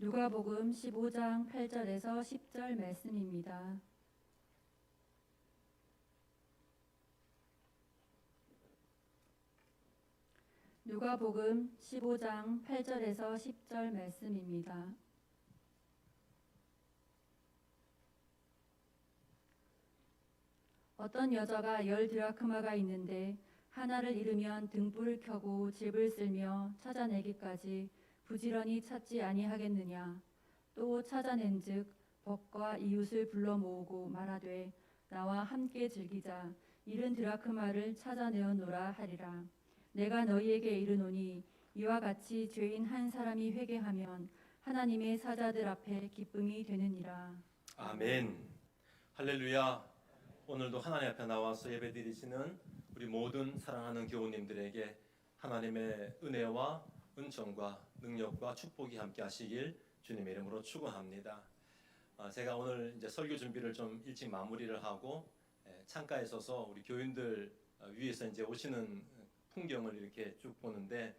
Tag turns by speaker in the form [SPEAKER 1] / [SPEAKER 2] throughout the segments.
[SPEAKER 1] 누가복음 15장 8절에서 10절 말씀입니다. 누가복음 15장 8절에서 10절 말씀입니다. 어떤 여자가 10드라크마가 있는데 하나를 잃으면 등불을 켜고 집을 쓸며 찾아내기까지 부지런히 찾지 아니하겠느냐. 또 찾아낸즉 벗과 이웃을 불러 모으고 말하되 나와 함께 즐기자. 잃은 드라크마를 찾아내었노라 하리라. 내가 너희에게 이르노니 이와 같이 죄인 한 사람이 회개하면 하나님의 사자들 앞에 기쁨이 되느니라.
[SPEAKER 2] 아멘. 할렐루야. 오늘도 하나님 앞에 나와서 예배드리시는 우리 모든 사랑하는 교우님들에게 하나님의 은혜와 은총과 능력과 축복이 함께 하시길 주님의 이름으로 축원합니다. 제가 오늘 이제 설교 준비를 좀 일찍 마무리를 하고 창가에 서서 우리 교인들 위에서 이제 오시는 풍경을 이렇게 쭉 보는데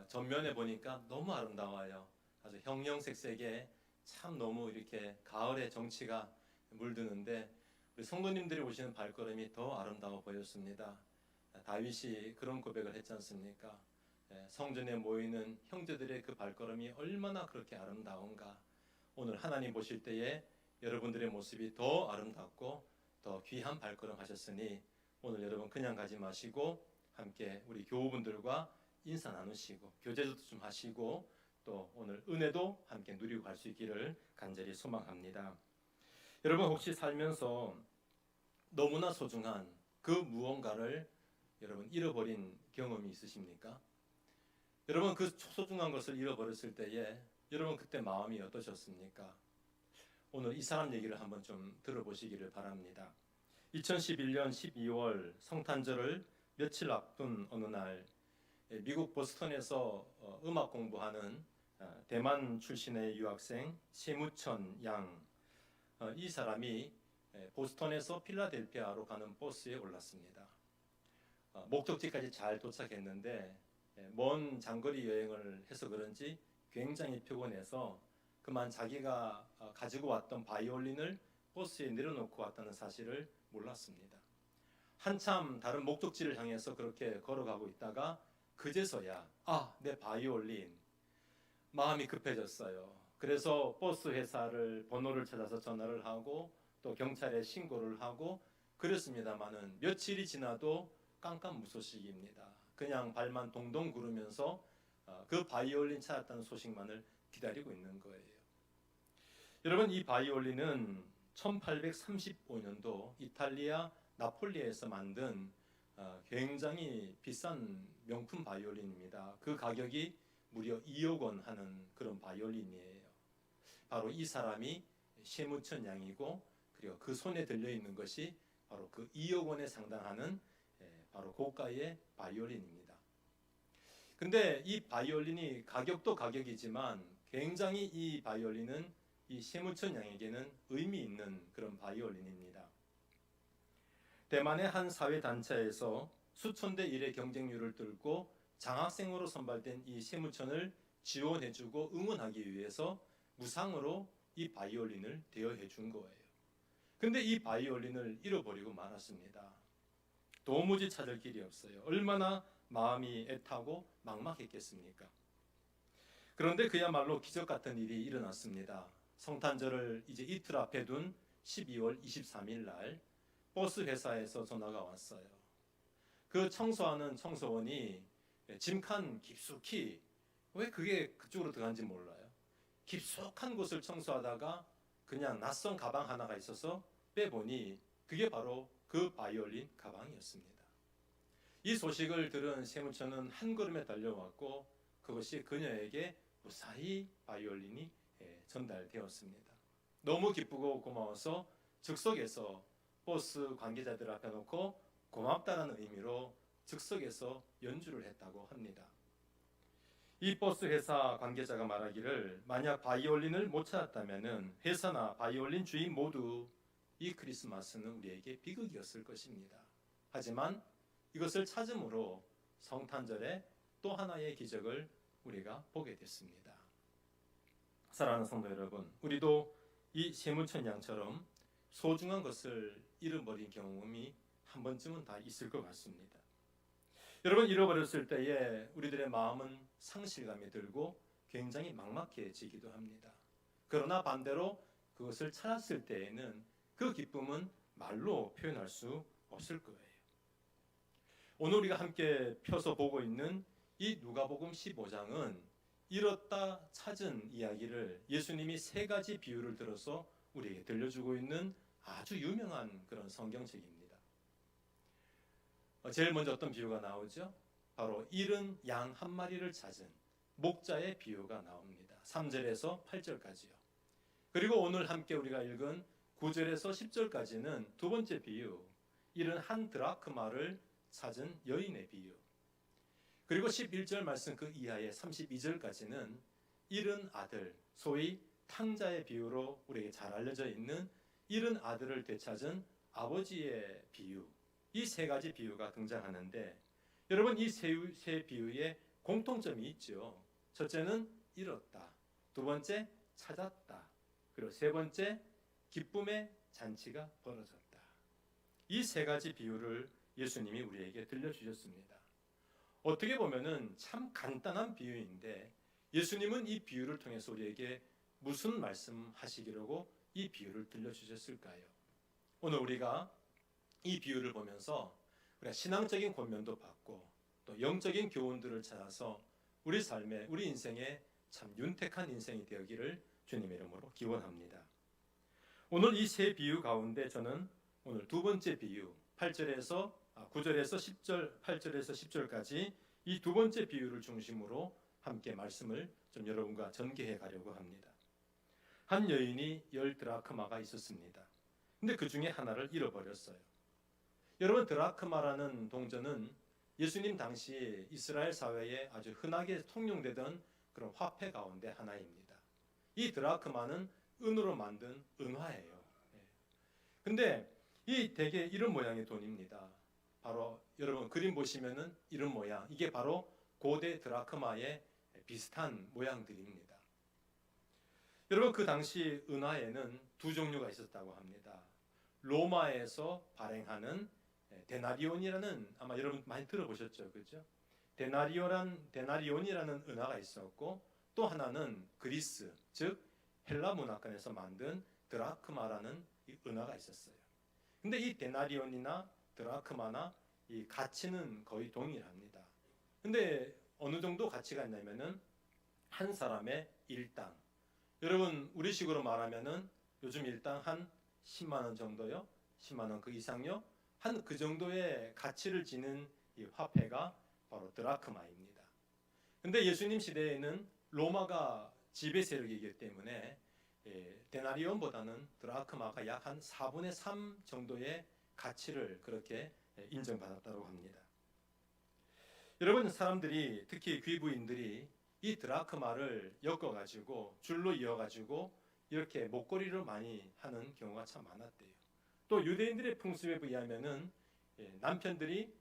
[SPEAKER 2] 전면에 보니까 너무 아름다워요. 아주 형형색색의 참 너무 이렇게 가을의 정취가 물드는데 우리 성도님들이 오시는 발걸음이 더 아름다워 보였습니다. 다윗이 그런 고백을 했지 않습니까? 성전에 모이는 형제들의 그 발걸음이 얼마나 그렇게 아름다운가. 오늘 하나님 보실 때에 여러분들의 모습이 더 아름답고 더 귀한 발걸음 하셨으니 오늘 여러분 그냥 가지 마시고 함께 우리 교우분들과 인사 나누시고 교제도 좀 하시고 또 오늘 은혜도 함께 누리고 갈 수 있기를 간절히 소망합니다. 여러분 혹시 살면서 너무나 소중한 그 무언가를 여러분 잃어버린 경험이 있으십니까? 여러분 그 소중한 것을 잃어버렸을 때에 여러분 그때 마음이 어떠셨습니까? 오늘 이 사람 얘기를 한번 좀 들어보시기를 바랍니다. 2011년 12월 성탄절을 며칠 앞둔 어느 날 미국 보스턴에서 음악 공부하는 대만 출신의 유학생 세무천 양, 이 사람이 보스턴에서 필라델피아로 가는 버스에 올랐습니다. 목적지까지 잘 도착했는데 먼 장거리 여행을 해서 그런지 굉장히 피곤해서 그만 자기가 가지고 왔던 바이올린을 버스에 내려놓고 왔다는 사실을 몰랐습니다. 한참 다른 목적지를 향해서 그렇게 걸어가고 있다가 그제서야 내 바이올린, 마음이 급해졌어요. 그래서 버스 회사를 번호를 찾아서 전화를 하고 또 경찰에 신고를 하고 그랬습니다마는 며칠이 지나도 깜깜무소식입니다. 그냥 발만 동동 구르면서 그 바이올린 찾았다는 소식만을 기다리고 있는 거예요. 여러분 이 바이올린은 1835년도 이탈리아 나폴리에서 만든 굉장히 비싼 명품 바이올린입니다. 그 가격이 무려 2억 원 하는 그런 바이올린이에요. 바로 이 사람이 세무천 양이고 그리고 그 손에 들려있는 것이 바로 그 2억 원에 상당하는 바로 고가의 바이올린입니다. 근데 이 바이올린이 가격도 가격이지만 굉장히 이 바이올린은 이 세무천 양에게는 의미 있는 그런 바이올린입니다. 대만의 한 사회단체에서 수천 대 1의 경쟁률을 뚫고 장학생으로 선발된 이 세무천을 지원해주고 응원하기 위해서 무상으로 이 바이올린을 대여해 준 거예요. 근데 이 바이올린을 잃어버리고 말았습니다. 도무지 찾을 길이 없어요. 얼마나 마음이 애타고 막막했겠습니까? 그런데 그야말로 기적 같은 일이 일어났습니다. 성탄절을 이제 이틀 앞에 둔 12월 23일 날 버스 회사에서 전화가 왔어요. 그 청소하는 청소원이 짐칸 깊숙이, 왜 그게 그쪽으로 들어간지 몰라요. 깊숙한 곳을 청소하다가 그냥 낯선 가방 하나가 있어서 빼보니 그게 바로 그 바이올린 가방이었습니다. 이 소식을 들은 세무천은 한 걸음에 달려왔고 그것이 그녀에게 무사히 바이올린이 전달되었습니다. 너무 기쁘고 고마워서 즉석에서 버스 관계자들 앞에 놓고 고맙다는 의미로 즉석에서 연주를 했다고 합니다. 이 버스 회사 관계자가 말하기를 만약 바이올린을 못 찾았다면 회사나 바이올린 주인 모두 이 크리스마스는 우리에게 비극이었을 것입니다. 하지만 이것을 찾음으로 성탄절에 또 하나의 기적을 우리가 보게 됐습니다. 사랑하는 성도 여러분, 우리도 이 세무천 양처럼 소중한 것을 잃어버린 경험이 한 번쯤은 다 있을 것 같습니다. 여러분, 잃어버렸을 때에 우리들의 마음은 상실감이 들고 굉장히 막막해지기도 합니다. 그러나 반대로 그것을 찾았을 때에는 그 기쁨은 말로 표현할 수 없을 거예요. 오늘 우리가 함께 펴서 보고 있는 이 누가복음 15장은 잃었다 찾은 이야기를 예수님이 세 가지 비유를 들어서 우리에게 들려주고 있는 아주 유명한 그런 성경책입니다. 제일 먼저 어떤 비유가 나오죠? 바로 잃은 양 한 마리를 찾은 목자의 비유가 나옵니다. 3절에서 8절까지요. 그리고 오늘 함께 우리가 읽은 9절에서 10절까지는 두 번째 비유, 잃은 한 드라크마를 찾은 여인의 비유. 그리고 11절 말씀 그 이하의 32절까지는 잃은 아들, 소위 탕자의 비유로 우리에게 잘 알려져 있는 잃은 아들을 되찾은 아버지의 비유. 이 세 가지 비유가 등장하는데 여러분, 이 세 비유에 공통점이 있죠. 첫째는 잃었다. 두 번째, 찾았다. 그리고 세 번째, 기쁨의 잔치가 벌어졌다. 이 세 가지 비유를 예수님이 우리에게 들려주셨습니다. 어떻게 보면은 참 간단한 비유인데 예수님은 이 비유를 통해서 우리에게 무슨 말씀하시기라고 이 비유를 들려주셨을까요? 오늘 우리가 이 비유를 보면서 우리가 신앙적인 권면도 받고 또 영적인 교훈들을 찾아서 우리 삶에, 우리 인생에 참 윤택한 인생이 되기를 주님의 이름으로 기원합니다. 오늘 이 세 비유 가운데 저는 오늘 두 번째 비유 9절에서 10절, 8절에서 10절까지 이 두 번째 비유를 중심으로 함께 말씀을 좀 여러분과 전개해 가려고 합니다. 한 여인이 10드라크마가 있었습니다. 근데 그 중에 하나를 잃어버렸어요. 여러분, 드라크마라는 동전은 예수님 당시 이스라엘 사회에 아주 흔하게 통용되던 그런 화폐 가운데 하나입니다. 이 드라크마는 은으로 만든 은화예요. 근데 이 대개 이런 모양의 돈입니다. 바로 여러분 그림 보시면은 이런 모양, 이게 바로 고대 드라크마의 비슷한 모양들입니다. 여러분, 그 당시 은화에는 두 종류가 있었다고 합니다. 로마에서 발행하는 데나리온이라는, 아마 여러분 많이 들어보셨죠, 그렇죠? 데나리온이라는 은화가 있었고, 또 하나는 그리스, 즉 헬라 문화권에서 만든 드라크마라는 이 은화가 있었어요. 근데 이 데나리온이나 드라크마나 이 가치는 거의 동일합니다. 근데 어느 정도 가치가 있냐면은 한 사람의 일당. 여러분, 우리식으로 말하면은 요즘 일당 한 10만 원 정도요. 10만 원 그 이상요. 한 그 정도의 가치를 지닌 이 화폐가 바로 드라크마입니다. 근데 예수님 시대에는 로마가 지배 세력이기 때문에 데나리온보다는 드라크마가 약 한 4분의 3 정도의 가치를 그렇게 인정받았다고 합니다. 여러분, 사람들이, 특히 귀부인들이 이 드라크마를 엮어가지고 줄로 이어가지고 이렇게 목걸이를 많이 하는 경우가 참 많았대요. 또 유대인들의 풍습에 의하면은 남편들이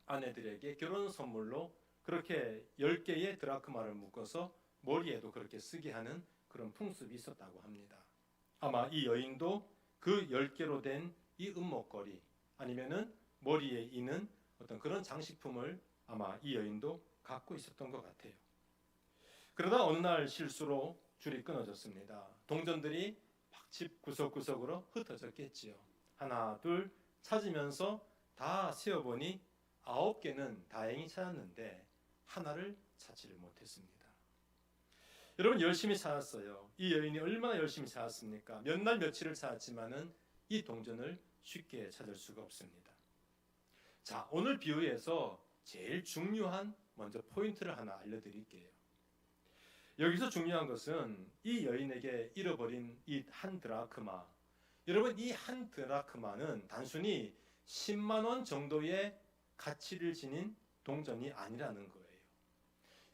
[SPEAKER 2] 아내들에게 결혼 선물로 그렇게 10개의 드라크마를 묶어서 머리에도 그렇게 쓰게 하는 그런 풍습이 있었다고 합니다. 아마 이 여인도 그 10개로 된 이 은목걸이 아니면은 머리에 이는 어떤 그런 장식품을 아마 이 여인도 갖고 있었던 것 같아요. 그러다 어느 날 실수로 줄이 끊어졌습니다. 동전들이 막 집 구석구석으로 흩어졌겠지요. 하나, 둘 찾으면서 다 세어보니 9개는 다행히 찾았는데 하나를 찾지를 못했습니다. 여러분, 열심히 찾았어요. 이 여인이 얼마나 열심히 찾았습니까? 몇 날 며칠을 찾았지만은 이 동전을 쉽게 찾을 수가 없습니다. 자, 오늘 비유에서 제일 중요한 먼저 포인트를 하나 알려드릴게요. 여기서 중요한 것은 이 여인에게 잃어버린 이 한 드라크마. 여러분, 이 한 드라크마는 단순히 10만 원 정도의 가치를 지닌 동전이 아니라는 거예요.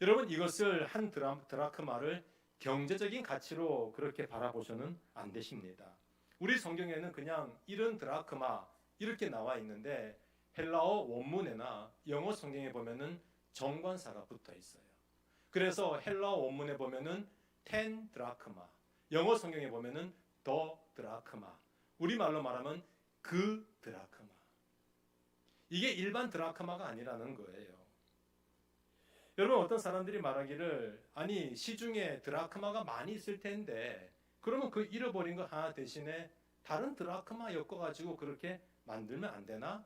[SPEAKER 2] 여러분, 이것을 한 드라크마를 경제적인 가치로 그렇게 바라보셔는 안 되십니다. 우리 성경에는 그냥 이런 드라크마 이렇게 나와 있는데 헬라어 원문에나 영어 성경에 보면은 정관사가 붙어 있어요. 그래서 헬라어 원문에 보면은 10 드라크마. 영어 성경에 보면은 더 드라크마. 우리말로 말하면 그 드라크마. 이게 일반 드라크마가 아니라는 거예요. 여러분, 어떤 사람들이 말하기를 아니 시중에 드라크마가 많이 있을 텐데 그러면 그 잃어버린 거 하나 대신에 다른 드라크마 엮어가지고 그렇게 만들면 안 되나?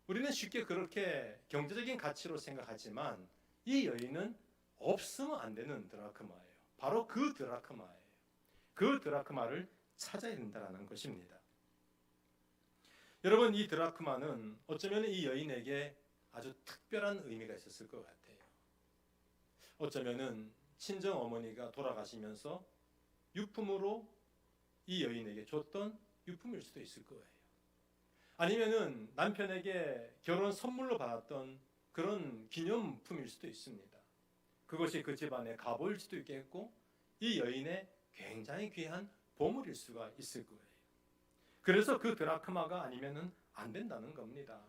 [SPEAKER 2] 우리는 쉽게 그렇게 경제적인 가치로 생각하지만 이 여인은 없으면 안 되는 드라크마예요. 바로 그 드라크마예요. 그 드라크마를 찾아야 된다는 것입니다. 여러분, 이 드라크마는 어쩌면 이 여인에게 아주 특별한 의미가 있었을 것 같아요. 어쩌면은 친정 어머니가 돌아가시면서 유품으로 이 여인에게 줬던 유품일 수도 있을 거예요. 아니면은 남편에게 결혼 선물로 받았던 그런 기념품일 수도 있습니다. 그것이 그 집안의 갑오일 수도 있겠고 이 여인의 굉장히 귀한 보물일 수가 있을 거예요. 그래서 그 드라크마가 아니면은 안 된다는 겁니다.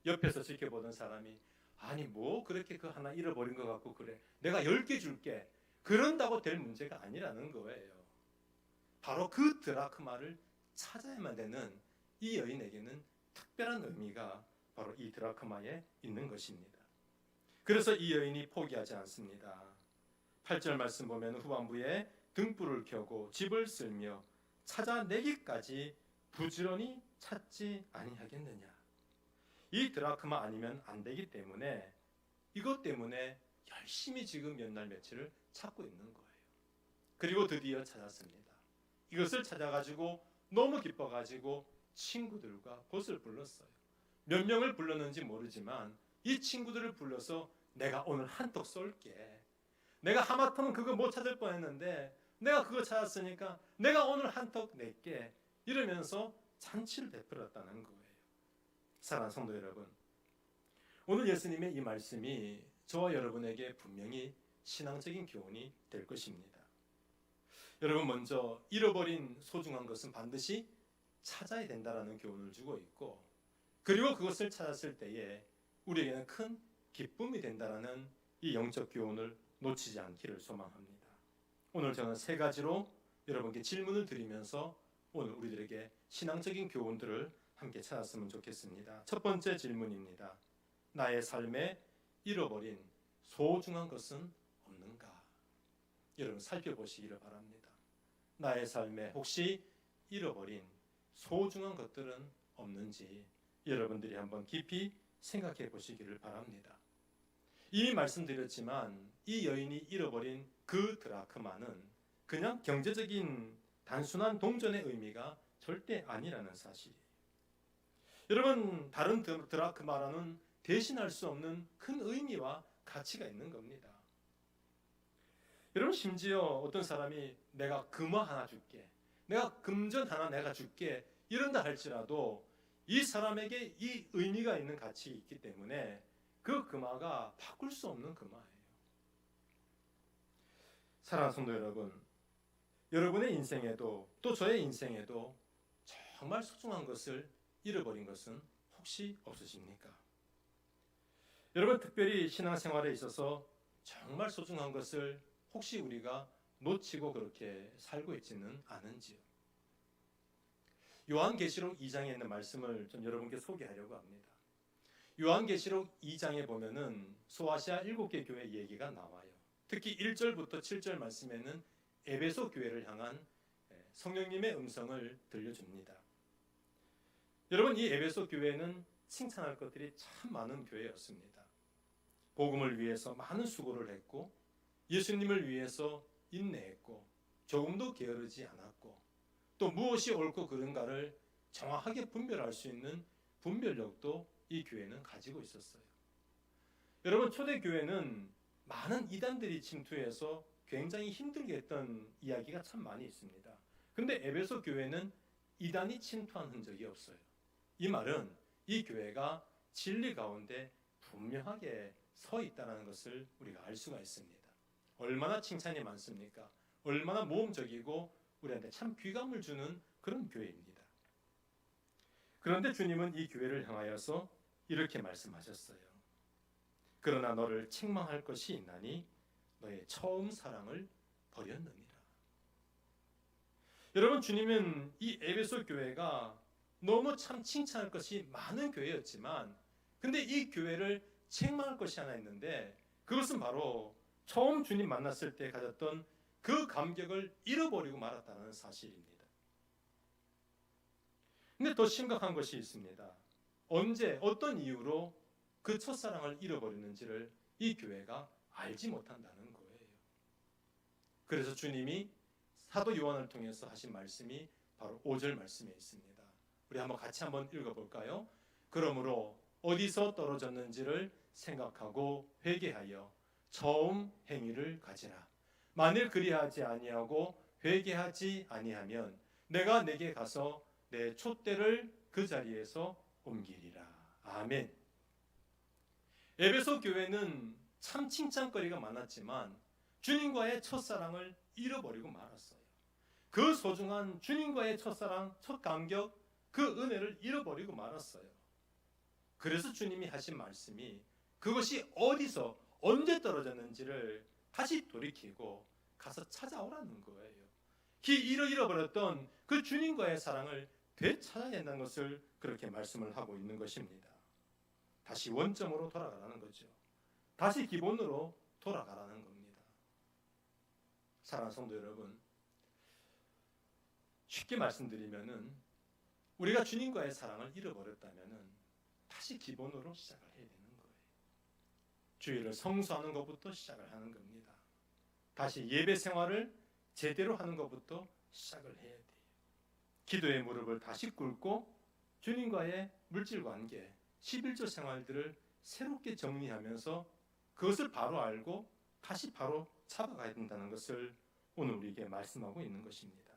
[SPEAKER 2] 옆에서 지켜보던 사람이 아니 뭐 그렇게 그 하나 잃어버린 것 같고 그래. 내가 10개 줄게. 그런다고 될 문제가 아니라는 거예요. 바로 그 드라크마를 찾아야만 되는 이 여인에게는 특별한 의미가 바로 이 드라크마에 있는 것입니다. 그래서 이 여인이 포기하지 않습니다. 8절 말씀 보면 후반부에 등불을 켜고 집을 쓸며 찾아내기까지 부지런히 찾지 아니하겠느냐. 이 드라크마 아니면 안 되기 때문에 이것 때문에 열심히 지금 몇 날 며칠을 찾고 있는 거예요. 그리고 드디어 찾았습니다. 이것을 찾아가지고 너무 기뻐가지고 친구들과 곳을 불렀어요. 몇 명을 불렀는지 모르지만 이 친구들을 불러서 내가 오늘 한턱 쏠게. 내가 하마터면 그거 못 찾을 뻔했는데 내가 그거 찾았으니까 내가 오늘 한턱 낼게. 이러면서 잔치를 베풀었다는 거예요. 사랑하는 성도 여러분, 오늘 예수님의 이 말씀이 저와 여러분에게 분명히 신앙적인 교훈이 될 것입니다. 여러분, 먼저 잃어버린 소중한 것은 반드시 찾아야 된다라는 교훈을 주고 있고, 그리고 그것을 찾았을 때에 우리에게는 큰 기쁨이 된다라는 이 영적 교훈을 놓치지 않기를 소망합니다. 오늘 저는 3가지로 여러분께 질문을 드리면서 오늘 우리들에게 신앙적인 교훈들을 함께 찾았으면 좋겠습니다. 첫 번째 질문입니다. 나의 삶에 잃어버린 소중한 것은 없는가? 여러분 살펴보시기를 바랍니다. 나의 삶에 혹시 잃어버린 소중한 것들은 없는지 여러분들이 한번 깊이 생각해 보시기를 바랍니다. 이미 말씀드렸지만 이 여인이 잃어버린 그 드라크마는 그냥 경제적인 단순한 동전의 의미가 절대 아니라는 사실이에요. 여러분, 다른 드라크마라는 대신할 수 없는 큰 의미와 가치가 있는 겁니다. 여러분, 심지어 어떤 사람이 내가 금화 하나 줄게, 내가 금전 하나 내가 줄게 이런다 할지라도 이 사람에게 이 의미가 있는 가치 있기 때문에 그 금화가 바꿀 수 없는 금화예요. 사랑하는 성도 여러분, 여러분의 인생에도 또 저의 인생에도 정말 소중한 것을 잃어버린 것은 혹시 없으십니까? 여러분, 특별히 신앙생활에 있어서 정말 소중한 것을 혹시 우리가 놓치고 그렇게 살고 있지는 않은지요? 요한계시록 2장에 있는 말씀을 좀 여러분께 소개하려고 합니다. 요한계시록 2장에 보면은 소아시아 7개 교회 얘기가 나와요. 특히 1절부터 7절 말씀에는 에베소 교회를 향한 성령님의 음성을 들려줍니다. 여러분, 이 에베소 교회는 칭찬할 것들이 참 많은 교회였습니다. 복음을 위해서 많은 수고를 했고 예수님을 위해서 인내했고 조금도 게으르지 않았고 또 무엇이 옳고 그른가를 정확하게 분별할 수 있는 분별력도 이 교회는 가지고 있었어요. 여러분, 초대교회는 많은 이단들이 침투해서 굉장히 힘들게 했던 이야기가 참 많이 있습니다. 그런데 에베소 교회는 이단이 침투한 흔적이 없어요. 이 말은 이 교회가 진리 가운데 분명하게 서 있다는 것을 우리가 알 수가 있습니다. 얼마나 칭찬이 많습니까? 얼마나 모험적이고 우리한테 참 귀감을 주는 그런 교회입니다. 그런데 주님은 이 교회를 향하여서 이렇게 말씀하셨어요. 그러나 너를 책망할 것이 있나니 너의 처음 사랑을 버렸느니라. 여러분, 주님은 이 에베소 교회가 너무 참 칭찬할 것이 많은 교회였지만, 근데 이 교회를 책망할 것이 하나 있는데, 그것은 바로 처음 주님 만났을 때 가졌던 그 감격을 잃어버리고 말았다는 사실입니다. 근데 더 심각한 것이 있습니다. 언제 어떤 이유로 그 첫사랑을 잃어버리는지를 이 교회가 알지 못한다는 거예요. 그래서 주님이 사도 요한을 통해서 하신 말씀이 바로 5절 말씀에 있습니다. 우리 같이 한번 읽어볼까요? 그러므로 어디서 떨어졌는지를 생각하고 회개하여 처음 행위를 가지라. 만일 그리하지 아니하고 회개하지 아니하면 내가 내게 가서 내 촛대를 그 자리에서 옮기리라. 아멘. 에베소 교회는 참 칭찬거리가 많았지만 주님과의 첫사랑을 잃어버리고 말았어요. 그 소중한 주님과의 첫사랑, 첫 감격, 그 은혜를 잃어버리고 말았어요. 그래서 주님이 하신 말씀이 그것이 어디서 언제 떨어졌는지를 다시 돌이키고 가서 찾아오라는 거예요. 잃어버렸던 그 주님과의 사랑을 되찾아야 된다는 것을 그렇게 말씀을 하고 있는 것입니다. 다시 원점으로 돌아가라는 거죠. 다시 기본으로 돌아가라는 겁니다. 사랑하는 성도 여러분, 쉽게 말씀드리면은 우리가 주님과의 사랑을 잃어버렸다면은 다시 기본으로 시작을 해야 되는 거예요. 주일을 성수하는 것부터 시작을 하는 겁니다. 다시 예배 생활을 제대로 하는 것부터 시작을 해야 돼요. 기도의 무릎을 다시 꿇고 주님과의 물질 관계, 11조 생활들을 새롭게 정리하면서 그것을 바로 알고 다시 바로 잡아가야 된다는 것을 오늘 우리에게 말씀하고 있는 것입니다.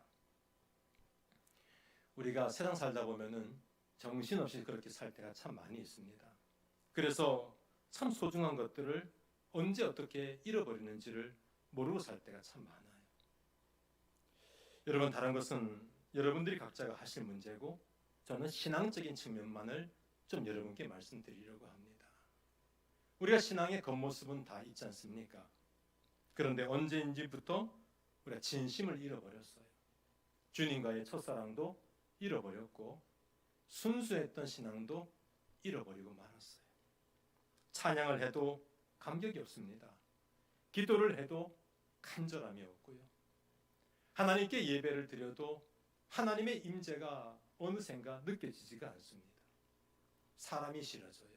[SPEAKER 2] 우리가 세상 살다 보면은 정신없이 그렇게 살 때가 참 많이 있습니다. 그래서 참 소중한 것들을 언제 어떻게 잃어버리는지를 모르고 살 때가 참 많아요. 여러분, 다른 것은 여러분들이 각자가 하실 문제고, 저는 신앙적인 측면만을 좀 여러분께 말씀드리려고 합니다. 우리가 신앙의 겉모습은 다 있지 않습니까? 그런데 언제인지부터 우리가 진심을 잃어버렸어요. 주님과의 첫사랑도 잃어버렸고 순수했던 신앙도 잃어버리고 말았어요. 찬양을 해도 감격이 없습니다. 기도를 해도 간절함이 없고요. 하나님께 예배를 드려도 하나님의 임재가 어느샌가 느껴지지가 않습니다. 사람이 싫어져요.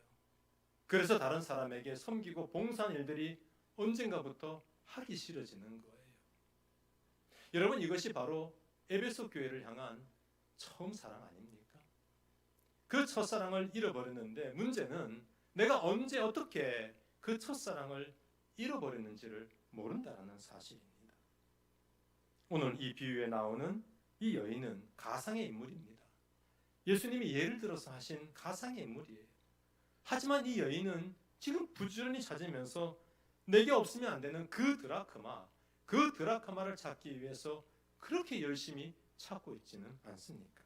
[SPEAKER 2] 그래서 다른 사람에게 섬기고 봉사한 일들이 언젠가부터 하기 싫어지는 거예요. 여러분, 이것이 바로 에베소 교회를 향한 처음 사랑 아닙니까? 그 첫사랑을 잃어버렸는데 문제는 내가 언제 어떻게 그 첫사랑을 잃어버렸는지를 모른다는 사실입니다. 오늘 이 비유에 나오는 이 여인은 가상의 인물입니다. 예수님이 예를 들어서 하신 가상의 인물이에요. 하지만 이 여인은 지금 부지런히 찾으면서 내게 없으면 안 되는 그 드라크마를 찾기 위해서 그렇게 열심히 찾고 있지는 않습니까?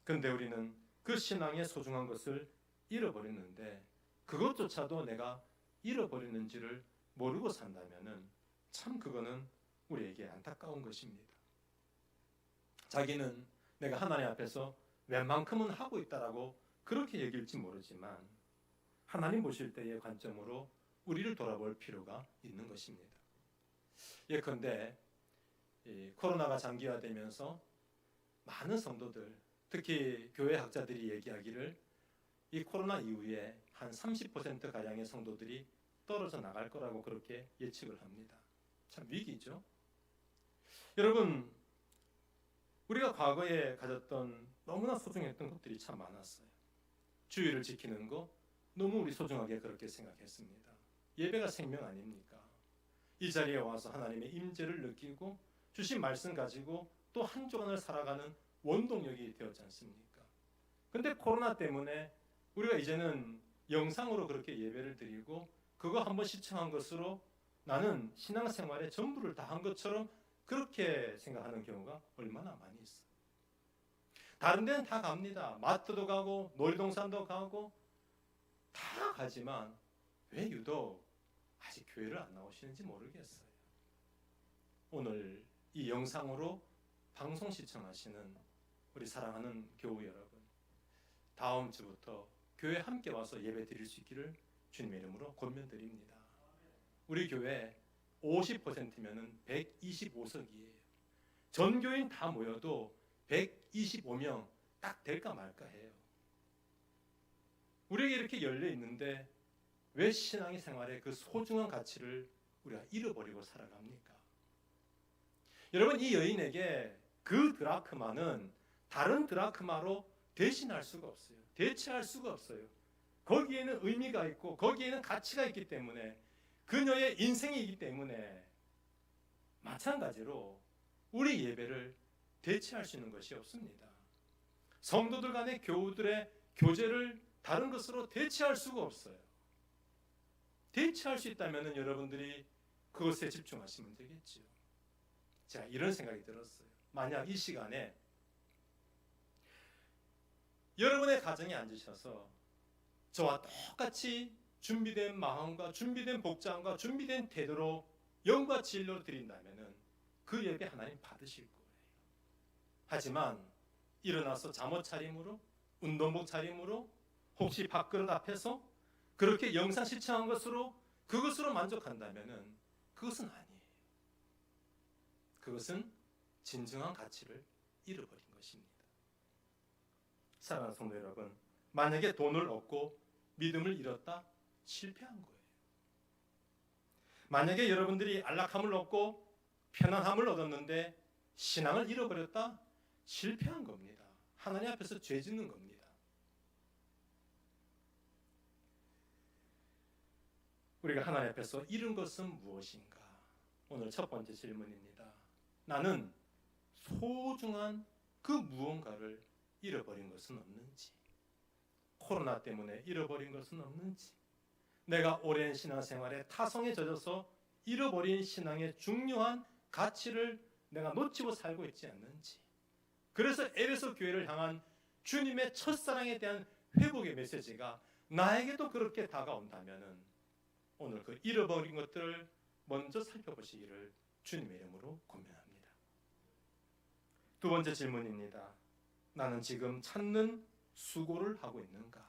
[SPEAKER 2] 그런데 우리는 그 신앙의 소중한 것을 잃어버렸는데 그것조차도 내가 잃어버렸는지를 모르고 산다면은 참 그거는 우리에게 안타까운 것입니다. 자기는 내가 하나님 앞에서 웬만큼은 하고 있다라고 그렇게 얘기할지 모르지만 하나님 보실 때의 관점으로 우리를 돌아볼 필요가 있는 것입니다. 예컨대 코로나가 장기화되면서 많은 성도들, 특히 교회 학자들이 얘기하기를 이 코로나 이후에 한 30%가량의 성도들이 떨어져 나갈 거라고 그렇게 예측을 합니다. 참 위기죠. 여러분, 우리가 과거에 가졌던 너무나 소중했던 것들이 참 많았어요. 주의를 지키는 거 너무 우리 소중하게 그렇게 생각했습니다. 예배가 생명 아닙니까? 이 자리에 와서 하나님의 임재를 느끼고 주신 말씀 가지고 또 한 주간을 살아가는 원동력이 되었지 않습니까? 근데 코로나 때문에 우리가 이제는 영상으로 그렇게 예배를 드리고 그거 한번 시청한 것으로 나는 신앙생활의 전부를 다 한 것처럼 그렇게 생각하는 경우가 얼마나 많이 있어요. 다른 데는 다 갑니다. 마트도 가고 놀이동산도 가고 다 가지만 왜 유독 아직 교회를 안 나오시는지 모르겠어요. 오늘 이 영상으로 방송 시청하시는 우리 사랑하는 교우 여러분, 다음 주부터 교회 함께 와서 예배 드릴 수 있기를 주님의 이름으로 권면드립니다. 우리 교회 50%면은 125석이에요. 전교인 다 모여도 125명 딱 될까 말까 해요. 우리에게 이렇게 열려 있는데 왜 신앙의 생활의 그 소중한 가치를 우리가 잃어버리고 살아갑니까? 여러분, 이 여인에게 그 드라크마는 다른 드라크마로 대신할 수가 없어요. 대체할 수가 없어요. 거기에는 의미가 있고 거기에는 가치가 있기 때문에, 그녀의 인생이기 때문에 마찬가지로 우리 예배를 대체할 수 있는 것이 없습니다. 성도들 간의 교우들의 교제를 다른 것으로 대체할 수가 없어요. 대체할 수 있다면 여러분들이 그것에 집중하시면 되겠지요. 제가 이런 생각이 들었어요. 만약 이 시간에 여러분의 가정에 앉으셔서 저와 똑같이 준비된 마음과 준비된 복장과 준비된 태도로 영과 진리로 드린다면 그 예배 하나님 받으실 거예요. 하지만 일어나서 잠옷 차림으로, 운동복 차림으로, 혹시 밥그릇 앞에서 그렇게 영상 시청한 것으로 그것으로 만족한다면 그것은 아니에요. 그것은 진정한 가치를 잃어버린 것입니다. 사랑하는 성도 여러분, 만약에 돈을 얻고 믿음을 잃었다? 실패한 거예요. 만약에 여러분들이 안락함을 얻고 편안함을 얻었는데 신앙을 잃어버렸다? 실패한 겁니다. 하나님 앞에서 죄 짓는 겁니다. 우리가 하나님 앞에서 잃은 것은 무엇인가? 오늘 첫 번째 질문입니다. 나는 소중한 그 무언가를 잃어버린 것은 없는지, 코로나 때문에 잃어버린 것은 없는지, 내가 오랜 신앙생활에 타성에 젖어서 잃어버린 신앙의 중요한 가치를 내가 놓치고 살고 있지 않는지, 그래서 에베소 교회를 향한 주님의 첫사랑에 대한 회복의 메시지가 나에게도 그렇게 다가온다면 오늘 그 잃어버린 것들을 먼저 살펴보시기를 주님의 이름으로 권면합니다. 두 번째 질문입니다. 나는 지금 찾는 수고를 하고 있는가?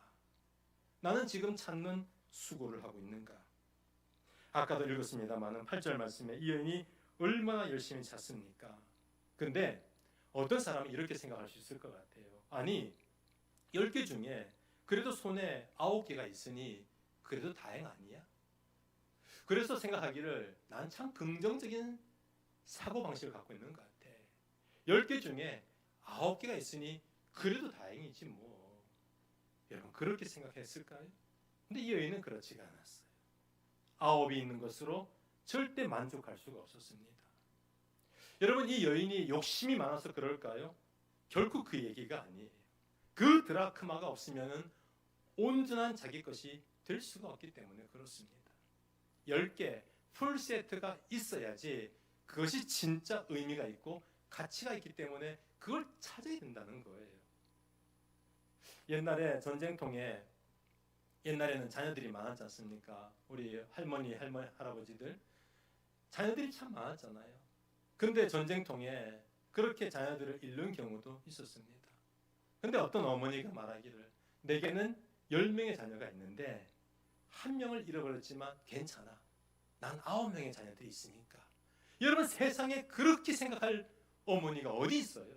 [SPEAKER 2] 나는 지금 찾는 수고를 하고 있는가? 아까도 읽었습니다만 8절 말씀에 이 여인이 얼마나 열심히 찾습니까? 근데 어떤 사람이 이렇게 생각할 수 있을 것 같아요. 아니, 10개 중에 그래도 손에 9개가 있으니 그래도 다행 아니야? 그래서 생각하기를 난 참 긍정적인 사고방식을 갖고 있는 것 같아. 10개 중에 9개가 있으니 그래도 다행이지 뭐. 여러분, 그렇게 생각했을까요? 근데 이 여인은 그렇지가 않았어요. 9이 있는 것으로 절대 만족할 수가 없었습니다. 여러분, 이 여인이 욕심이 많아서 그럴까요? 결코 그 얘기가 아니에요. 그 드라크마가 없으면 온전한 자기 것이 될 수가 없기 때문에 그렇습니다. 10개 풀세트가 있어야지 그것이 진짜 의미가 있고 가치가 있기 때문에 그걸 찾아야 된다는 거예요. 옛날에 전쟁통에 옛날에는 자녀들이 많았지 않습니까? 우리 할머니, 할아버지들 자녀들이 참 많았잖아요. 근데 전쟁통에 그렇게 자녀들을 잃는 경우도 있었습니다. 근데 어떤 어머니가 말하기를 내게는 10명의 자녀가 있는데 1명을 잃어버렸지만 괜찮아. 난 9명의 자녀들이 있으니까. 여러분, 세상에 그렇게 생각할 어머니가 어디 있어요?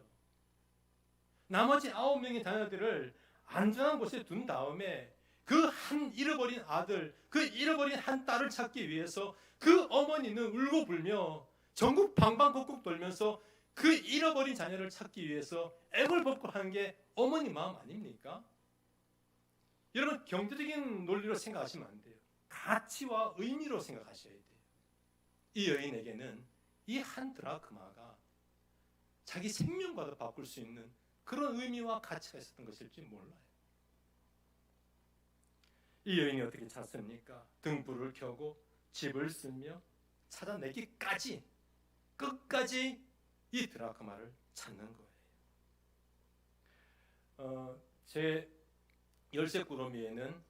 [SPEAKER 2] 나머지 9명의 자녀들을 안전한 곳에 둔 다음에 그 한 잃어버린 아들, 그 잃어버린 한 딸을 찾기 위해서 그 어머니는 울고 불며 전국 방방곡곡 돌면서 그 잃어버린 자녀를 찾기 위해서 애걸복걸 하는 게 어머니 마음 아닙니까? 여러분, 경제적인 논리로 생각하시면 안 돼요. 가치와 의미로 생각하셔야 돼요. 이 여인에게는 이 한 드라크마가 자기 생명과도 바꿀 수 있는 그런 의미와 가치가 있었던 것일지 몰라요. 이 여인이 어떻게 찾습니까? 등불을 켜고 집을 쓰며 찾아내기까지 끝까지 이 드라크마를 찾는 거예요. 제 열쇠 꾸러미에는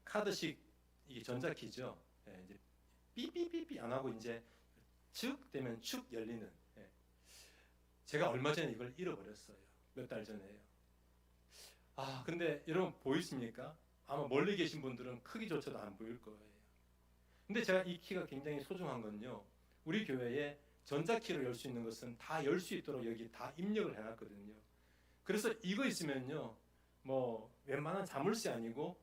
[SPEAKER 2] 카드식 이게 전자키죠. 이제 삐삐삐삐 안 하고 이제 즉 되면 축 열리는. 예. 제가 얼마 전에 이걸 잃어버렸어요. 몇 달 전에요. 근데 여러분 보이십니까? 아마 멀리 계신 분들은 크기조차도 안 보일 거예요. 근데 제가 이 키가 굉장히 소중한 건요, 우리 교회에 전자키로 열 수 있는 것은 다 열 수 있도록 여기 다 입력을 해놨거든요. 그래서 이거 있으면요, 뭐 웬만한 자물쇠 아니고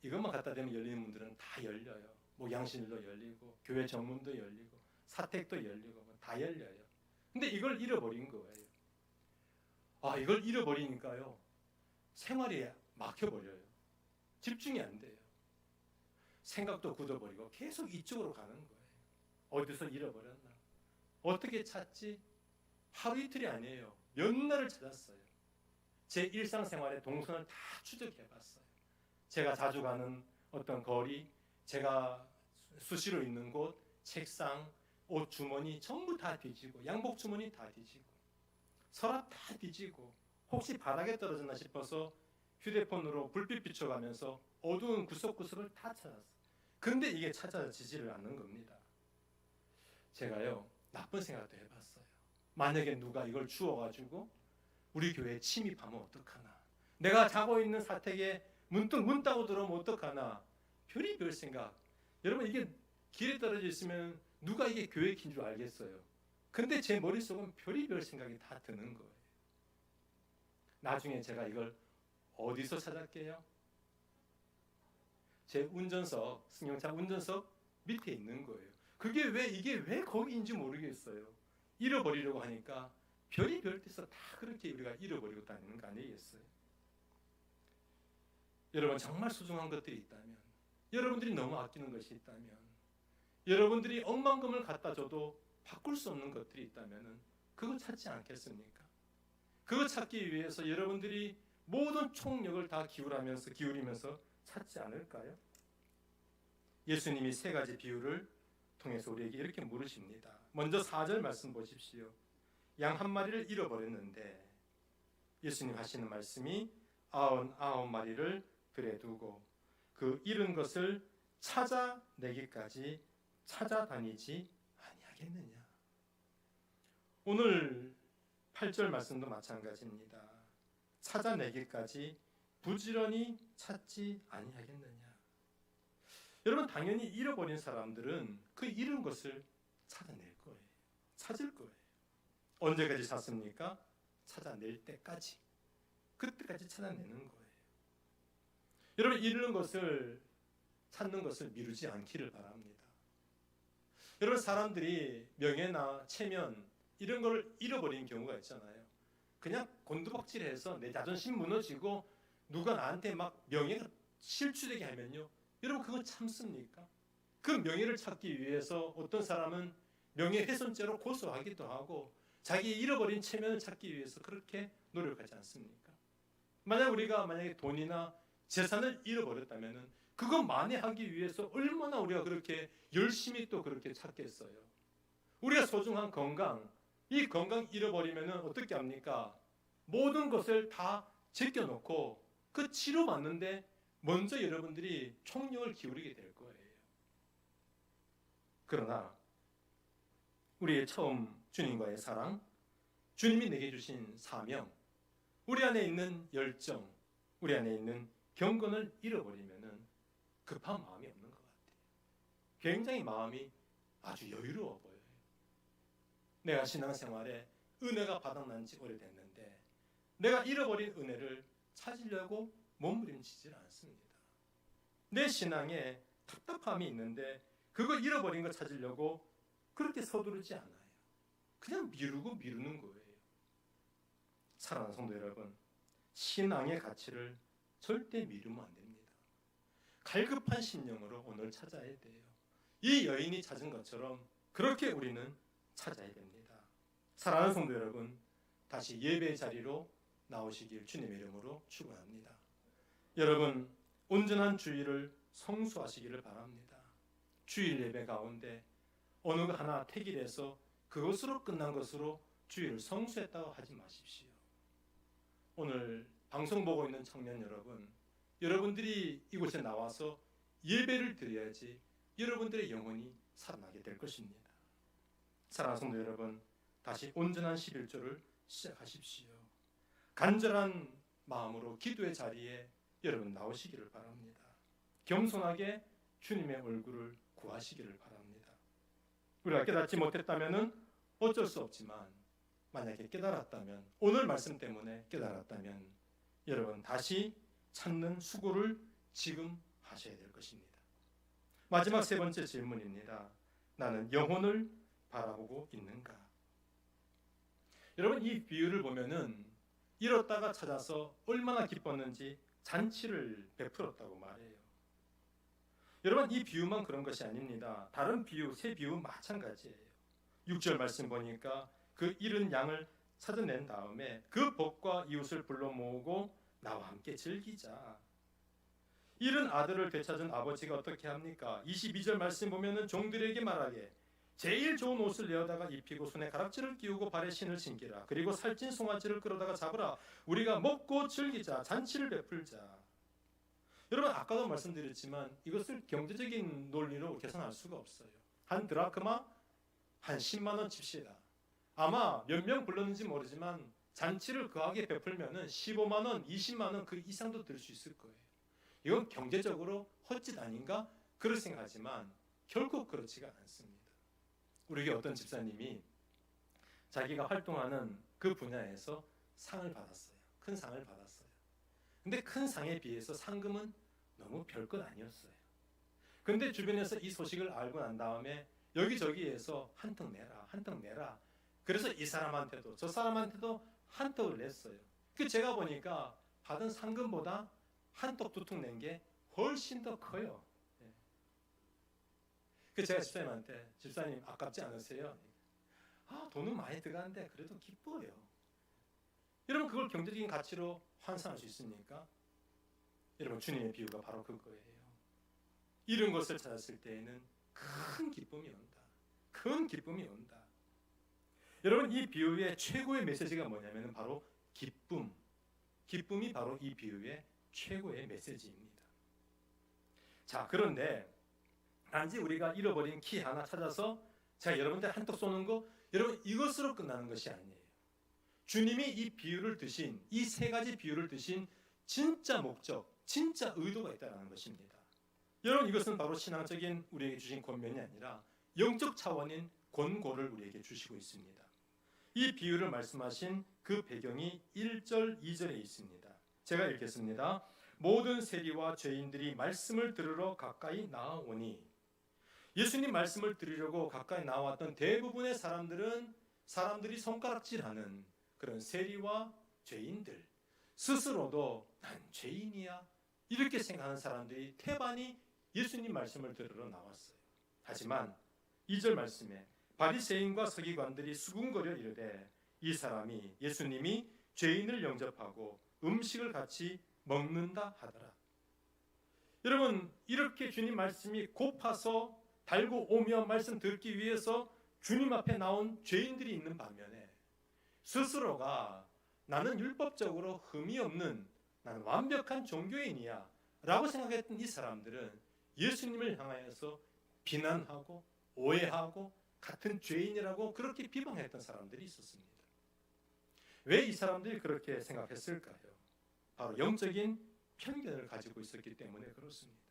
[SPEAKER 2] 이것만 갖다 대면 열리는 분들은 다 열려요. 뭐 양신일도 열리고 교회 정문도 열리고 사택도 열리고 다 열려요. 근데 이걸 잃어버린 거예요. 이걸 잃어버리니까요, 생활이 막혀버려요. 집중이 안 돼요. 생각도 굳어버리고 계속 이쪽으로 가는 거예요. 어디서 잃어버렸나? 어떻게 찾지? 하루 이틀이 아니에요. 몇 날을 찾았어요. 제 일상생활의 동선을 다 추적해봤어요. 제가 자주 가는 어떤 거리, 제가 수시로 있는 곳, 책상, 옷 주머니 전부 다 뒤지고, 양복 주머니 다 뒤지고, 서랍 다 뒤지고, 혹시 바닥에 떨어졌나 싶어서 휴대폰으로 불빛 비춰가면서 어두운 구석구석을 다 찾았어요. 근데 이게 찾아지지를 않는 겁니다. 제가요, 나쁜 생각도 해봤어요. 만약에 누가 이걸 주워가지고 우리 교회에 침입하면 어떡하나? 내가 자고 있는 사택에 문득 문 따고 들어오면 어떡하나? 별의별 생각. 여러분, 이게 길에 떨어져 있으면 누가 이게 교회 긴 줄 알겠어요? 근데 제 머릿속은 별의별 생각이 다 드는 거예요. 나중에 제가 이걸 어디서 찾았게요? 제 운전석, 승용차 운전석 밑에 있는 거예요. 이게 왜 거기인지 모르겠어요. 잃어버리려고 하니까 별의별 데서 다 그렇게 우리가 잃어버리고 다니는 거 아니겠어요? 여러분, 정말 소중한 것들이 있다면, 여러분들이 너무 아끼는 것이 있다면, 여러분들이 억만금을 갖다 줘도 바꿀 수 없는 것들이 있다면 그거 찾지 않겠습니까? 그거 찾기 위해서 여러분들이 모든 총력을 다 기울이면서 찾지 않을까요? 예수님이 세 가지 비유를 통해서 우리에게 이렇게 물으십니다. 먼저 4절 말씀 보십시오. 양 한 마리를 잃어버렸는데 예수님 하시는 말씀이 99마리를 들에 두고 그 잃은 것을 찾아내기까지 찾아다니지 아니하겠느냐. 오늘 8절 말씀도 마찬가지입니다. 찾아내기까지 부지런히 찾지 아니하겠느냐. 여러분, 당연히 잃어버린 사람들은 그 잃은 것을 찾아낼 거예요. 찾을 거예요. 언제까지 찾습니까? 찾아낼 때까지. 그때까지 찾아내는 거예요. 여러분, 잃는 것을 찾는 것을 미루지 않기를 바랍니다. 여러분, 사람들이 명예나 체면 이런 걸 잃어버리는 경우가 있잖아요. 그냥 곤두박질해서 내 자존심 무너지고 누가 나한테 막 명예가 실추되게 하면요, 여러분, 그건 참습니까? 그 명예를 찾기 위해서 어떤 사람은 명예훼손죄로 고소하기도 하고 자기 잃어버린 체면을 찾기 위해서 그렇게 노력하지 않습니까? 만약에 돈이나 재산을 잃어버렸다면 그거 만회하기 위해서 얼마나 우리가 그렇게 열심히 또 그렇게 찾겠어요. 우리가 소중한 건강, 이 건강 잃어버리면 어떻게 합니까? 모든 것을 다 제껴놓고 그 치료받는데 먼저 여러분들이 총력을 기울이게 될 거예요. 그러나 우리의 처음 주님과의 사랑, 주님이 내게 주신 사명, 우리 안에 있는 열정, 우리 안에 있는 경건을 잃어버리면 급한 마음이 없는 것 같아요. 굉장히 마음이 아주 여유로워 보여요. 내가 신앙생활에 은혜가 바닥난 지 오래됐는데 내가 잃어버린 은혜를 찾으려고 몸부림치질 않습니다. 내 신앙에 답답함이 있는데 그거 잃어버린 거 찾으려고 그렇게 서두르지 않아요. 그냥 미루는 거예요. 사랑하는 성도 여러분, 신앙의 가치를 절대 미루면 안 됩니다. 갈급한 심령으로 오늘 찾아야 돼요. 이 여인이 찾은 것처럼 그렇게 우리는 찾아야 됩니다. 사랑하는 성도 여러분, 다시 예배 자리로 나오시길 주님의 이름으로 축원합니다. 여러분, 온전한 주일을 성수하시기를 바랍니다. 주일 예배 가운데 어느 거 하나 택일해서 그것으로 끝난 것으로 주일을 성수했다고 하지 마십시오. 오늘 방송 보고 있는 청년 여러분, 여러분들이 이곳에 나와서 예배를 드려야지 여러분들의 영혼이 살아나게 될 것입니다. 사랑하는 성도 여러분, 다시 온전한 11조를 시작하십시오. 간절한 마음으로 기도의 자리에 여러분 나오시기를 바랍니다. 겸손하게 주님의 얼굴을 구하시기를 바랍니다. 우리가 깨닫지 못했다면 어쩔 수 없지만 만약에 깨달았다면, 오늘 말씀 때문에 깨달았다면 여러분 다시 찾는 수고를 지금 하셔야 될 것입니다. 마지막 세 번째 질문입니다. 나는 영혼을 바라보고 있는가? 여러분, 이 비유를 보면은 잃었다가 찾아서 얼마나 기뻤는지 잔치를 베풀었다고 말해요. 여러분, 이 비유만 그런 것이 아닙니다. 다른 비유, 세 비유 마찬가지예요. 6절 말씀 보니까 그 잃은 양을 찾아낸 다음에 그 복과 이웃을 불러 모으고 나와 함께 즐기자. 잃은 아들을 되찾은 아버지가 어떻게 합니까? 22절 말씀 보면은 종들에게 말하게 제일 좋은 옷을 내어다가 입히고 손에 가락지를 끼우고 발에 신을 신기라. 그리고 살찐 송아지를 끌어다가 잡으라. 우리가 먹고 즐기자. 잔치를 베풀자. 여러분, 아까도 말씀드렸지만 이것을 경제적인 논리로 계산할 수가 없어요. 한 드라크마 한 10만 원 칩시다. 아마 몇 명 불렀는지 모르지만 잔치를 거하게 베풀면은 15만 원, 20만 원 그 이상도 들 수 있을 거예요. 이건 경제적으로 헛짓 아닌가? 그렇게 생각하지만 결코 그렇지가 않습니다. 우리에게 어떤 집사님이 자기가 활동하는 그 분야에서 상을 받았어요. 큰 상을 받았어요. 근데 큰 상에 비해서 상금은 너무 별것 아니었어요. 근데 주변에서 이 소식을 알고 난 다음에 여기저기에서 한턱 내라, 한턱 내라. 그래서 이 사람한테도 저 사람한테도 한턱을 냈어요. 그 제가 보니까 받은 상금보다 한턱 두 턱 낸 게 훨씬 더 커요. 그 제가 집사님한테 집사님 아깝지 않으세요? 돈은 많이 들어가는데 그래도 기뻐요. 여러분, 그걸 경제적인 가치로 환산할 수 있습니까? 여러분, 주님의 비유가 바로 그거예요. 잃은 것을 찾았을 때에는 큰 기쁨이 온다. 큰 기쁨이 온다. 여러분, 이 비유의 최고의 메시지가 뭐냐면 바로 기쁨. 기쁨이 바로 이 비유의 최고의 메시지입니다. 자, 그런데 단지 우리가 잃어버린 키 하나 찾아서 제가 여러분들 한턱 쏘는 거, 여러분 이것으로 끝나는 것이 아니에요. 주님이 이 비유를 드신, 이 세 가지 비유를 드신 진짜 목적, 진짜 의도가 있다는 것입니다. 여러분, 이것은 바로 신앙적인 우리에게 주신 권면이 아니라 영적 차원인 권고를 우리에게 주시고 있습니다. 이 비유를 말씀하신 그 배경이 1절, 2절에 있습니다. 제가 읽겠습니다. 모든 세리와 죄인들이 말씀을 들으러 가까이 나아오니, 예수님 말씀을 들으려고 가까이 나왔던 대부분의 사람들이 손가락질하는 그런 세리와 죄인들, 스스로도 난 죄인이야 이렇게 생각하는 사람들이 태반이 예수님 말씀을 들으러 나왔어요. 하지만 2절 말씀에 바리새인과 서기관들이 수군거려 이르되 이 사람이, 예수님이 죄인을 영접하고 음식을 같이 먹는다 하더라. 여러분, 이렇게 주님 말씀이 고파서 달고 오며 말씀 듣기 위해서 주님 앞에 나온 죄인들이 있는 반면에 스스로가 나는 율법적으로 흠이 없는, 나는 완벽한 종교인이야 라고 생각했던 이 사람들은 예수님을 향하여서 비난하고 오해하고 같은 죄인이라고 그렇게 비방했던 사람들이 있었습니다. 왜 이 사람들이 그렇게 생각했을까요? 바로 영적인 편견을 가지고 있었기 때문에 그렇습니다.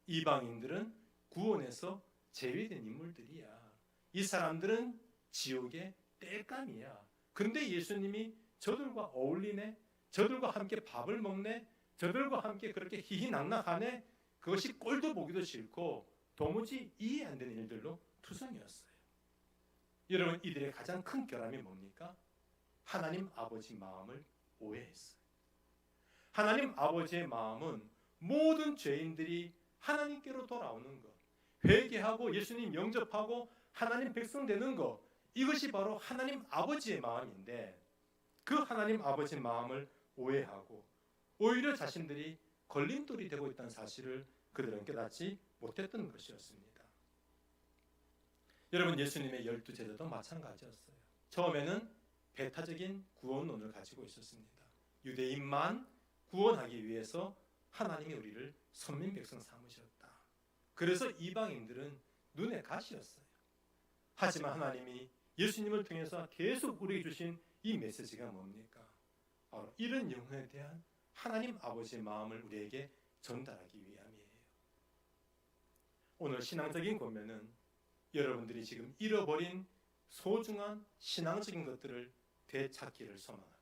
[SPEAKER 2] 이방인들은 구원에서 제외된 인물들이야. 이 사람들은 지옥의 땔감이야. 근데 예수님이 저들과 어울리네, 저들과 함께 밥을 먹네, 저들과 함께 그렇게 희희낙낙하네, 그것이 꼴도 보기도 싫고 도무지 이해 안 되는 일들로 투성이었어요. 여러분, 이들의 가장 큰 결함이 뭡니까? 하나님 아버지 마음을 오해했어요. 하나님 아버지의 마음은 모든 죄인들이 하나님께로 돌아오는 것, 회개하고 예수님 영접하고 하나님 백성 되는 것, 이것이 바로 하나님 아버지의 마음인데 그 하나님 아버지의 마음을 오해하고 오히려 자신들이 걸림돌이 되고 있다는 사실을 그들은 깨닫지 못했던 것이었습니다. 여러분, 예수님의 12제자도 마찬가지였어요. 처음에는 배타적인 구원론을 가지고 있었습니다. 유대인만 구원하기 위해서 하나님이 우리를 선민 백성 삼으셨다. 그래서 이방인들은 눈에 가시였어요. 하지만 하나님이 예수님을 통해서 계속 우리에게 주신 이 메시지가 뭡니까? 바로 이런 영혼에 대한 하나님 아버지의 마음을 우리에게 전달하기 위함이에요. 오늘 신앙적인 권면은 여러분들이 지금 잃어버린 소중한 신앙적인 것들을 되찾기를 소망합니다.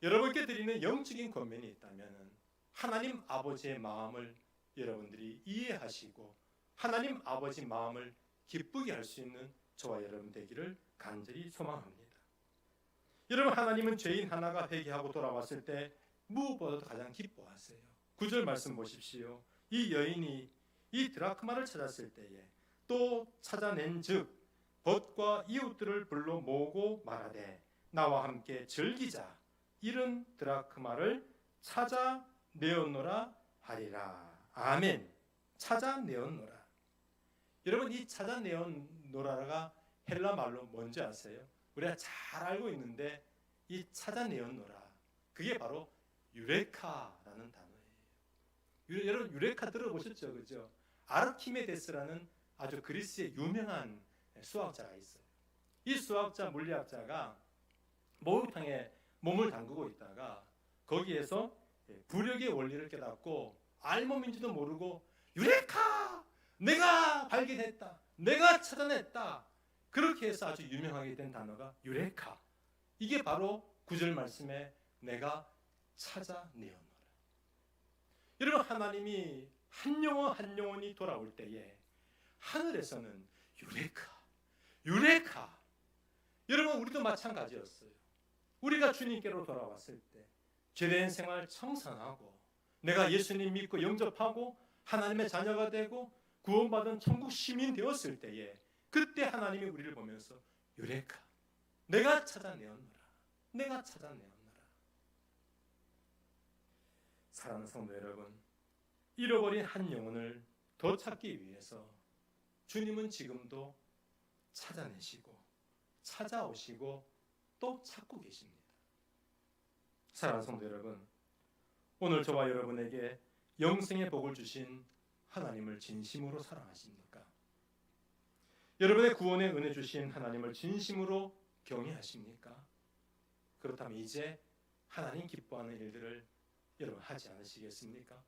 [SPEAKER 2] 여러분께 드리는 영적인 권면이 있다면 하나님 아버지의 마음을 여러분들이 이해하시고 하나님 아버지 마음을 기쁘게 할 수 있는 저와 여러분 되기를 간절히 소망합니다. 여러분, 하나님은 죄인 하나가 회개하고 돌아왔을 때 무엇보다도 가장 기뻐하세요. 9절 말씀 보십시오. 이 여인이 이 드라크마를 찾았을 때에 또 찾아낸 즉 벗과 이웃들을 불러 모으고 말하되 나와 함께 즐기자. 이른 드라크마를 찾아내었노라 하리라. 아멘. 찾아내었노라. 여러분, 이 찾아내었노라가 헬라 말로 뭔지 아세요? 우리가 잘 알고 있는데 이 찾아내었노라, 그게 바로 유레카라는 단어예요. 여러분, 유레카 들어보셨죠? 그죠? 아르키메데스라는 아주 그리스의 유명한 수학자가 있어요. 이 수학자, 물리학자가 목욕탕에 몸을 담그고 있다가 거기에서 부력의 원리를 깨닫고 알몸인지도 모르고 유레카! 내가 발견했다. 내가 찾아냈다. 그렇게 해서 아주 유명하게 된 단어가 유레카. 이게 바로 9절 말씀에 내가 찾아내었노라. 여러분, 하나님이 한 영혼 한 영혼이 돌아올 때에 하늘에서는 유레카, 유레카. 여러분, 우리도 마찬가지였어요. 우리가 주님께로 돌아왔을 때 죄된 생활 청산하고 내가 예수님 믿고 영접하고 하나님의 자녀가 되고 구원받은 천국 시민 되었을 때에 그때 하나님이 우리를 보면서 유레카, 내가 찾아내었노라, 내가 찾아내었노라. 사랑하는 성도 여러분, 잃어버린 한 영혼을 더 찾기 위해서 주님은 지금도 찾아내시고 찾아오시고 또 찾고 계십니다. 사랑하는 성도 여러분, 오늘 저와 여러분에게 영생의 복을 주신 하나님을 진심으로 사랑하십니까? 여러분의 구원의 은혜 주신 하나님을 진심으로 경외하십니까? 그렇다면 이제 하나님 기뻐하는 일들을 여러분 하지 않으시겠습니까?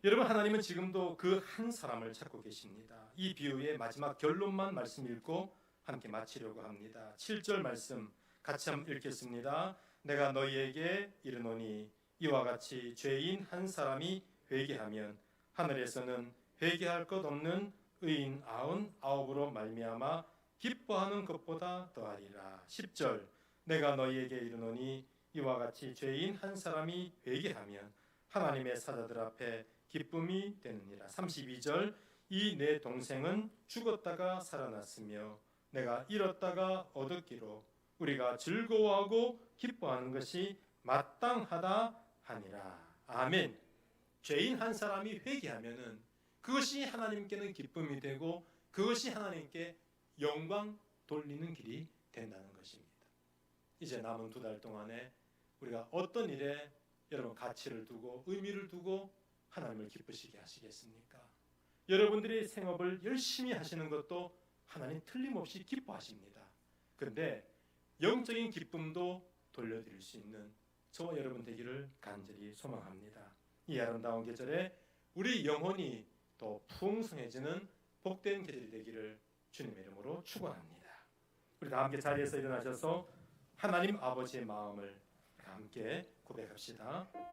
[SPEAKER 2] 여러분, 하나님은 지금도 그 한 사람을 찾고 계십니다. 이 비유의 마지막 결론만 말씀 읽고 함께 마치려고 합니다. 7절 말씀 같이 한번 읽겠습니다. 내가 너희에게 이르노니 이와 같이 죄인 한 사람이 회개하면 하늘에서는 회개할 것 없는 의인 99으로 말미암아 기뻐하는 것보다 더하리라. 10절 내가 너희에게 이르노니 이와 같이 죄인 한 사람이 회개하면 하나님의 사자들 앞에 기쁨이 되느니라. 32절 이 내 동생은 죽었다가 살아났으며 내가 잃었다가 얻었기로 우리가 즐거워하고 기뻐하는 것이 마땅하다 하니라. 아멘. 죄인 한 사람이 회개하면은 그것이 하나님께는 기쁨이 되고 그것이 하나님께 영광 돌리는 길이 된다는 것입니다. 이제 남은 2달 동안에 우리가 어떤 일에 여러분 가치를 두고 의미를 두고 하나님을 기쁘시게 하시겠습니까? 여러분들이 생업을 열심히 하시는 것도 하나님 틀림없이 기뻐하십니다. 그런데 영적인 기쁨도 돌려드릴 수 있는 저와 여러분 되기를 간절히 소망합니다. 이 아름다운 계절에 우리 영혼이 더 풍성해지는 복된 계절이 되기를 주님의 이름으로 축원합니다. 우리 다 함께 자리에서 일어나셔서 하나님 아버지의 마음을 함께 고백합시다.